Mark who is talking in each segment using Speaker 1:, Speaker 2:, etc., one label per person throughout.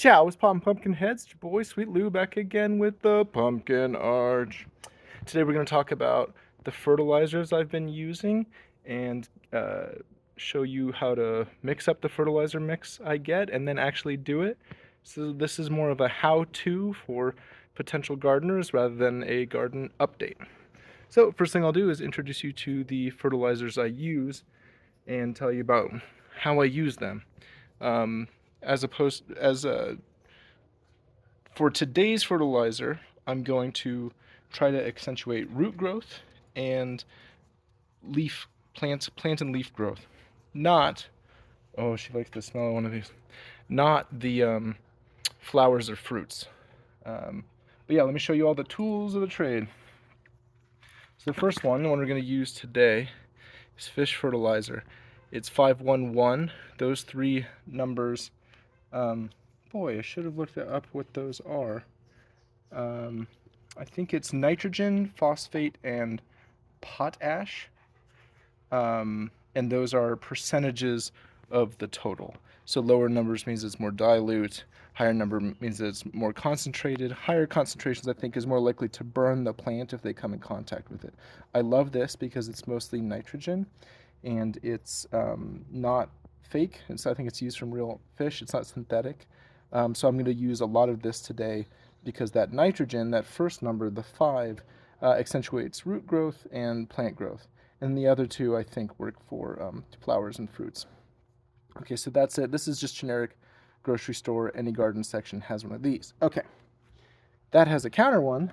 Speaker 1: Ciao, it's Pop and Pumpkin Heads. It's your boy Sweet Lou back again with the Pumpkin Arch. Today we're going to talk about the fertilizers I've been using and show you how to mix up the fertilizer mix I get and then actually do it. So this is more of a how-to for potential gardeners rather than a garden update. So first thing I'll do is introduce you to the fertilizers I use and tell you about how I use them. Um, for today's fertilizer, I'm going to try to accentuate root growth and plant and leaf growth. Not, oh, she likes the smell of one of these. Not the flowers or fruits. But yeah, let me show you all the tools of the trade. So the first one, the one we're going to use today, is fish fertilizer. It's 511. Those three numbers. Boy, I should have looked up what those are. I think it's nitrogen, phosphate, and potash. And those are percentages of the total. So lower numbers means it's more dilute, higher number means that it's more concentrated. Higher concentrations, I think, is more likely to burn the plant if they come in contact with it. I love this because it's mostly nitrogen, and it's not fake. And so I think it's used from real fish. It's not synthetic. So I'm going to use a lot of this today because that nitrogen, that first number, the 5, accentuates root growth and plant growth. And the other two, I think, work for flowers and fruits. Okay, so that's it. This is just generic grocery store. Any garden section has one of these. Okay, that has a counter one.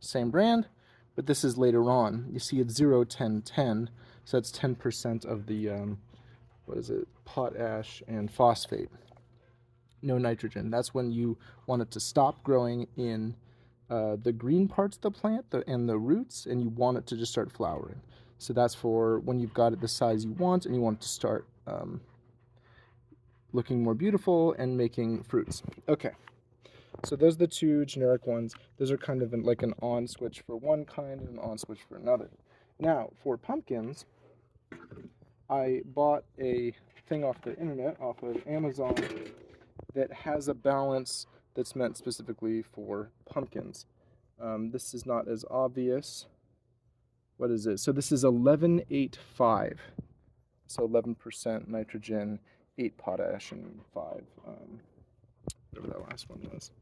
Speaker 1: Same brand, but this is later on. You see it's 0, 10, 10. So that's 10% of the, potash and phosphate. No nitrogen. That's when you want it to stop growing in the green parts of the plant and the roots, and you want it to just start flowering. So that's for when you've got it the size you want and you want it to start looking more beautiful and making fruits. Okay, so those are the two generic ones. Those are kind of like an on switch for one kind and an on switch for another. Now, for pumpkins, I bought a thing off the internet, off of Amazon, that has a balance that's meant specifically for pumpkins. This is not as obvious. What is it? So this is 11-8-5. So 11% nitrogen, 8 potash, and 5, whatever that last one was.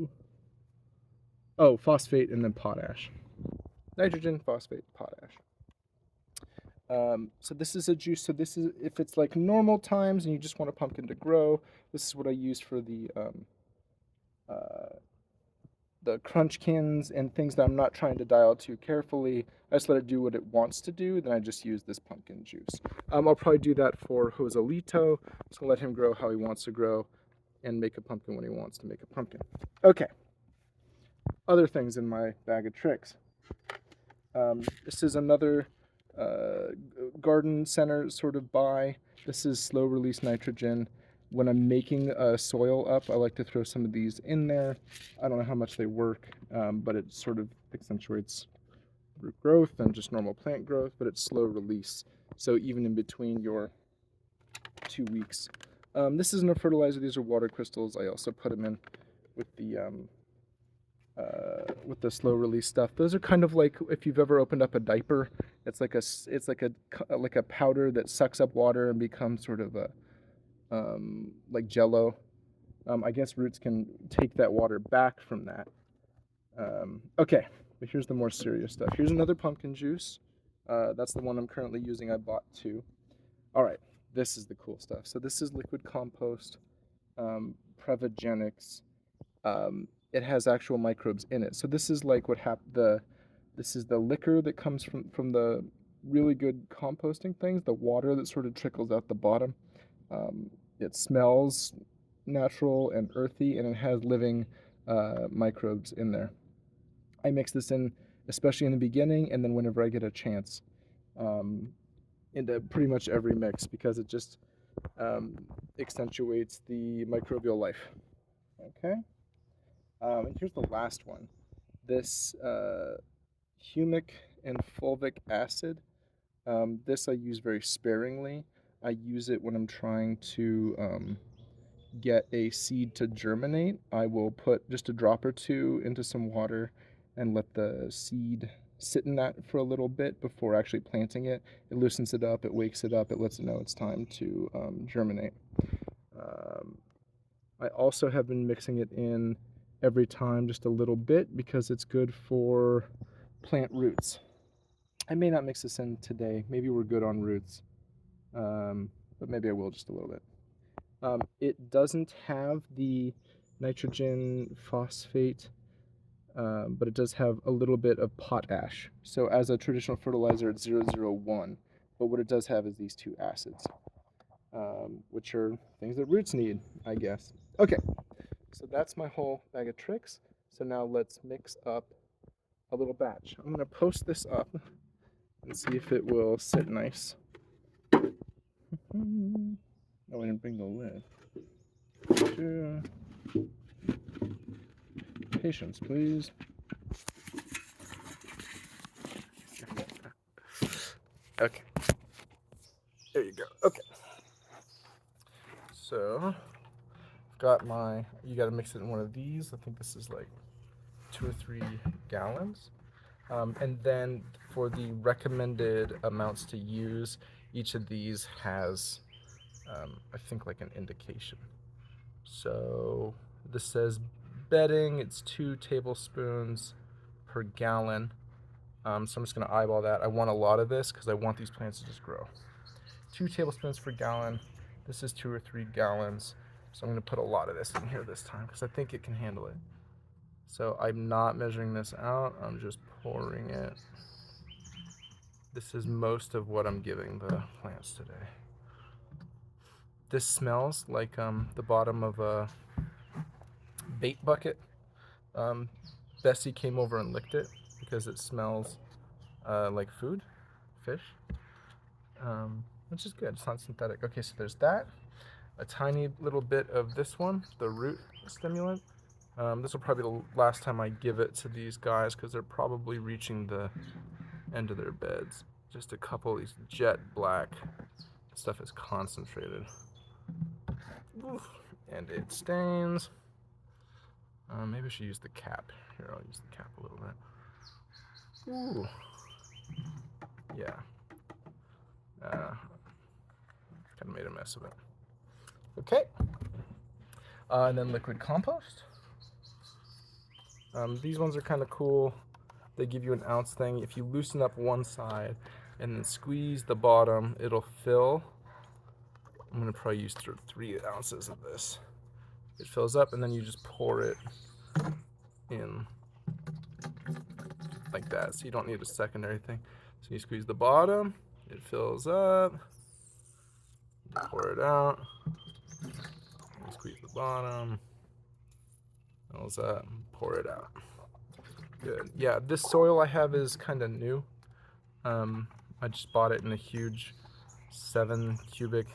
Speaker 1: Ooh. Oh, phosphate and then potash. Nitrogen, phosphate, potash. So this is a juice. So this is, if it's like normal times and you just want a pumpkin to grow, this is what I use for the crunchkins and things that I'm not trying to dial too carefully. I just let it do what it wants to do, then I just use this pumpkin juice. I'll probably do that for Joselito, so let him grow how he wants to grow and make a pumpkin when he wants to make a pumpkin. Okay, other things in my bag of tricks. This is another garden center sort of buy. This is slow release nitrogen. When I'm making soil up, I like to throw some of these in there. I don't know how much they work, but it sort of accentuates root growth and just normal plant growth, but it's slow release. So even in between your 2 weeks. This isn't a fertilizer, these are water crystals. I also put them in with the slow release stuff. Those are kind of like if you've ever opened up a diaper. It's like a powder that sucks up water and becomes sort of a like Jello. I guess roots can take that water back from that. Okay, but here's the more serious stuff. Here's another pumpkin juice. That's the one I'm currently using. I bought 2. All right, this is the cool stuff. So this is liquid compost, Prevogenics. It has actual microbes in it. So this is like this is the liquor that comes from the really good composting things, the water that sort of trickles out the bottom. It smells natural and earthy, and it has living microbes in there. I mix this in, especially in the beginning, and then whenever I get a chance, into pretty much every mix because it just accentuates the microbial life. Okay, and here's the last one. This humic and fulvic acid. This I use very sparingly. I use it when I'm trying to get a seed to germinate. I will put just a drop or two into some water and let the seed sit in that for a little bit before actually planting it. It loosens it up, it wakes it up, it lets it know it's time to germinate. I also have been mixing it in every time just a little bit because it's good for plant roots. I may not mix this in today. Maybe we're good on roots, but maybe I will just a little bit. It doesn't have the nitrogen phosphate, but it does have a little bit of potash. So as a traditional fertilizer, it's 001. But what it does have is these two acids, which are things that roots need, I guess. Okay, so that's my whole bag of tricks. So now let's mix up a little batch. I'm gonna post this up and see if it will sit nice. Oh, I didn't bring the lid. Patience, please. Okay. There you go. Okay. So, got my, you got to mix it in one of these. I think this is like 2 or 3 gallons. And then for the recommended amounts to use, each of these has, I think, like an indication. So this says bedding, it's 2 tablespoons per gallon. So I'm just going to eyeball that. I want a lot of this because I want these plants to just grow. 2 tablespoons per gallon. This is 2 or 3 gallons. So I'm going to put a lot of this in here this time because I think it can handle it. So I'm not measuring this out. I'm just pouring it. This is most of what I'm giving the plants today. This smells like the bottom of a bait bucket. Bessie came over and licked it because it smells like food, fish, which is good. It's not synthetic. Okay, so there's that. A tiny little bit of this one, the root stimulant. This will probably be the last time I give it to these guys because they're probably reaching the end of their beds. Just a couple of these jet black. Stuff is concentrated. Oof. And it stains. Maybe I should use the cap. Here, I'll use the cap a little bit. Ooh. Yeah. Kind of made a mess of it. Okay. And then liquid compost. These ones are kind of cool. They give you an ounce thing. If you loosen up one side and then squeeze the bottom, it'll fill. I'm going to probably use 3 ounces of this. It fills up and then you just pour it in like that. So you don't need a secondary thing. So you squeeze the bottom, it fills up, you pour it out, you squeeze the bottom, fills up, pour it out. Good. Yeah, this soil I have is kind of new. I just bought it in a huge 7 cubic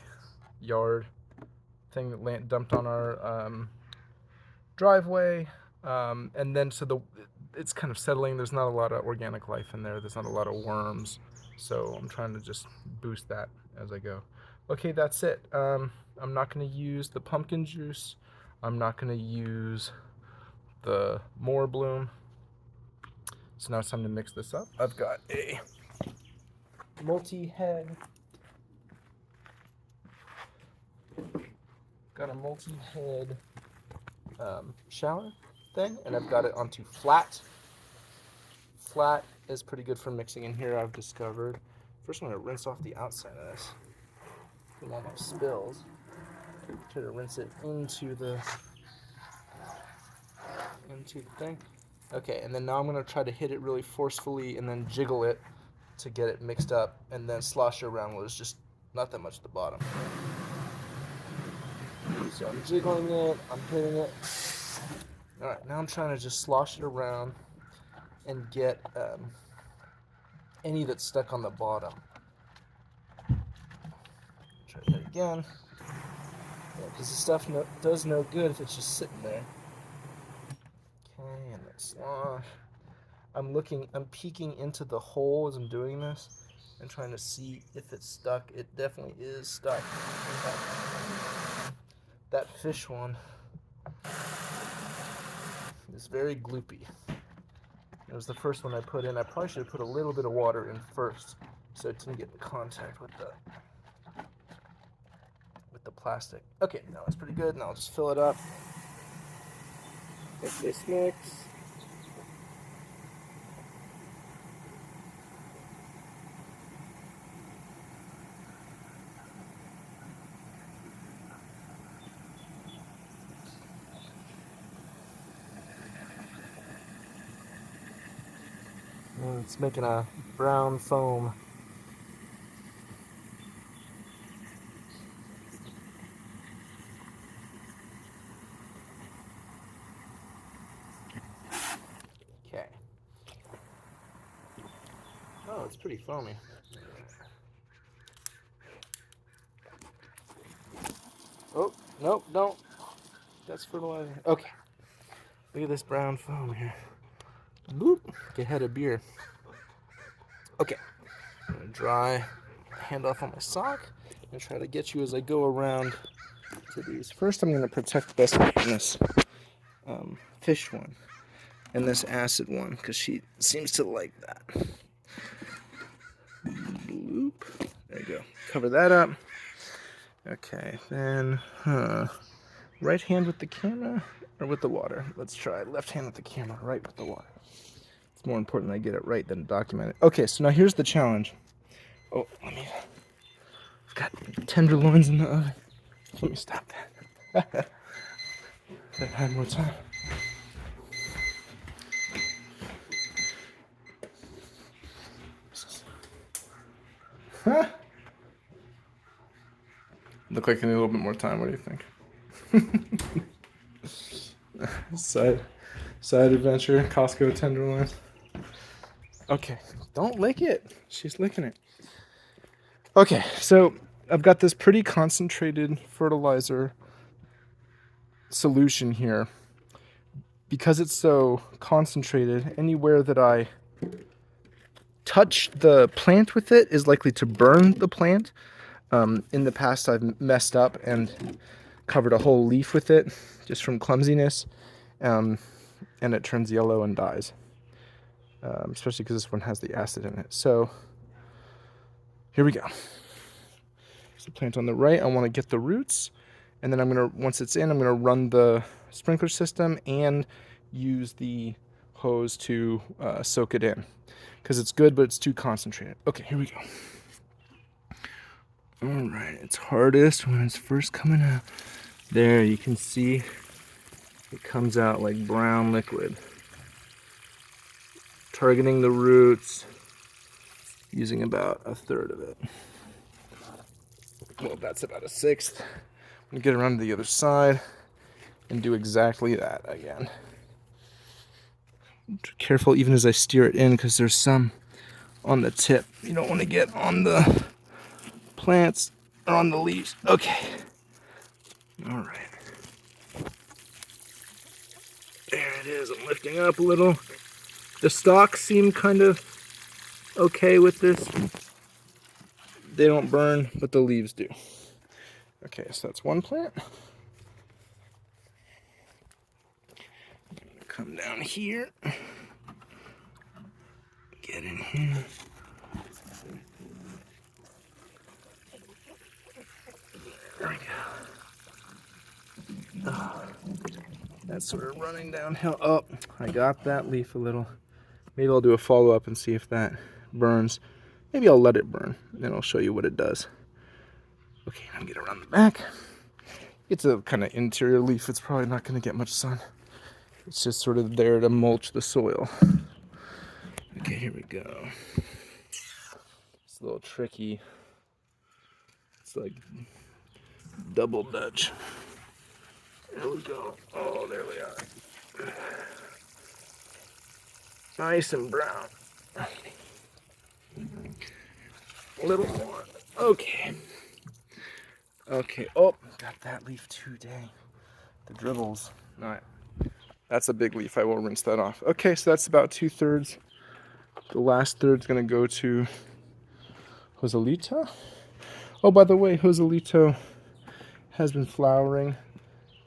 Speaker 1: yard thing that dumped on our driveway. And then so it's kind of settling. There's not a lot of organic life in there. There's not a lot of worms. So I'm trying to just boost that as I go. Okay, that's it. I'm not going to use the pumpkin juice. I'm not going to use the more bloom. So now it's time to mix this up. I've got a multi-head shower thing, and I've got it onto flat. Flat is pretty good for mixing in here, I've discovered. First, I'm going to rinse off the outside of this. Don't want no spills. Try to rinse it into the thing. Okay, and then now I'm going to try to hit it really forcefully and then jiggle it to get it mixed up, and then slosh it around where there's just not that much at the bottom. So I'm jiggling it, I'm hitting it. Alright, now I'm trying to just slosh it around and get any that's stuck on the bottom. Try that again. Yeah, because the stuff does no good if it's just sitting there. Okay, and then slosh. I'm peeking into the hole as I'm doing this and trying to see if it's stuck. It definitely is stuck. That fish one is very gloopy. It was the first one I put in. I probably should have put a little bit of water in first so it didn't get in contact with the plastic. Okay, now it's pretty good. Now I'll just fill it up. If this mix. It's making a brown foam. Okay. Oh, it's pretty foamy. Oh, nope, don't. That's fertilizer. Okay. Look at this brown foam here. Boop. Get ahead of beer. Okay. I'm going to dry hand off on my sock and try to get you as I go around to these. First, I'm going to protect this from this fish one and this acid one because she seems to like that. Bloop. There you go. Cover that up. Okay, then, right hand with the camera or with the water? Let's try left hand with the camera, right with the water. It's more important that I get it right than document it. Okay, so now here's the challenge. Oh, I've got tenderloins in the oven. Let me stop that. If I had more time. Huh? Look like I need a little bit more time. What do you think? Side adventure, Costco tenderloins. Okay, don't lick it. She's licking it. Okay, so I've got this pretty concentrated fertilizer solution here. Because it's so concentrated, anywhere that I touch the plant with it is likely to burn the plant. In the past, I've messed up and covered a whole leaf with it just from clumsiness, and it turns yellow and dies, especially because this one has the acid in it. So here we go. There's the plant on the right. I want to get the roots, and then once it's in, I'm gonna run the sprinkler system and use the hose to soak it in because it's good, but it's too concentrated. Okay, here we go. All right, it's hardest when it's first coming out. There, you can see it comes out like brown liquid. Targeting the roots, using about a third of it. Well, that's about a sixth. I'm gonna get around to the other side and do exactly that again. Careful even as I steer it in because there's some on the tip. You don't want to get on the plants or on the leaves. Okay. All right. There it is. I'm lifting up a little. The stalks seem kind of okay with this. They don't burn, but the leaves do. Okay, so that's one plant. Come down here. Get in here. There we go. Oh, that's sort of running downhill. Oh, I got that leaf a little. Maybe I'll do a follow-up and see if that burns. Maybe I'll let it burn, and then I'll show you what it does. Okay, now get around the back. It's a kind of interior leaf. It's probably not going to get much sun. It's just sort of there to mulch the soil. Okay, here we go. It's a little tricky. It's like double Dutch. There we go. Oh, there we are. Nice and brown. A little more. Okay. Okay. Oh, got that leaf too, dang. The dribbles. All right. That's a big leaf. I will rinse that off. Okay, so that's about 2/3. The last third's gonna go to Joselito. Oh, by the way, Joselito has been flowering,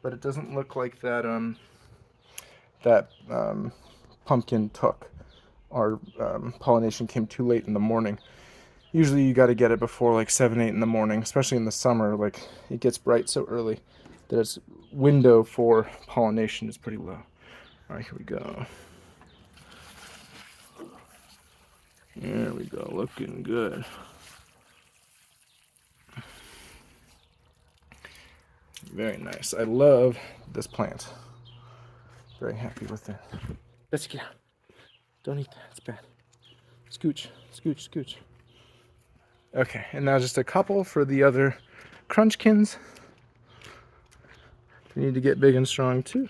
Speaker 1: but it doesn't look like that pumpkin took. Our pollination came too late in the morning. Usually you got to get it before like 7, 8 in the morning, especially in the summer. Like it gets bright so early that its window for pollination is pretty low. All right, here we go. There we go, looking good. Very nice. I love this plant. Very happy with it. Let's get out. Don't eat that, it's bad. Scooch, scooch, scooch. Okay, and now just a couple for the other crunchkins. They need to get big and strong too.